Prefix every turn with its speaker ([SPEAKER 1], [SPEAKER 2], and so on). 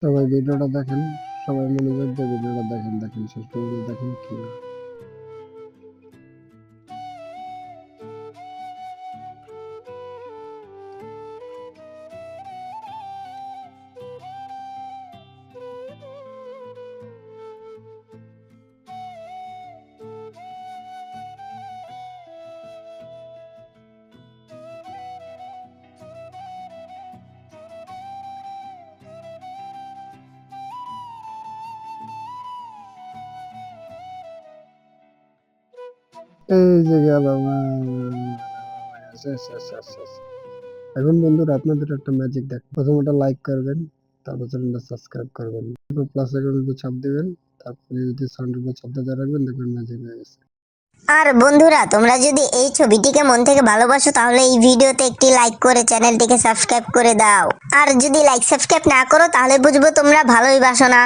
[SPEAKER 1] সবাই ভিডিওটা দেখেন, সবাই মনোযোগ দিয়ে ভিডিওটা দেখেন, শেষ পর্যন্ত দেখেন কি এই যে গেল। এখন বন্ধুরা আপনাদের একটা ম্যাজিক দেখ, প্রথমে একটা লাইক করবেন, তারপর চ্যানেলটা সাবস্ক্রাইব করবেন, প্লাস আইকনের চাপ দিবেন, তারপরে যদি সাউন্ডের উপর চাপ দিয়ে রাখবেন, দেখবেন ম্যাজিক হয়ে গেছে।
[SPEAKER 2] আর বন্ধুরা, তোমরা যদি এই ছবিটিকে মন থেকে ভালোবাসো তাহলে এই ভিডিওতে একটি লাইক করে চ্যানেলটিকে সাবস্ক্রাইব করে দাও। আর যদি লাইক সাবস্ক্রাইব না করো তাহলে বুঝবো তোমরা ভালোই বাসো না।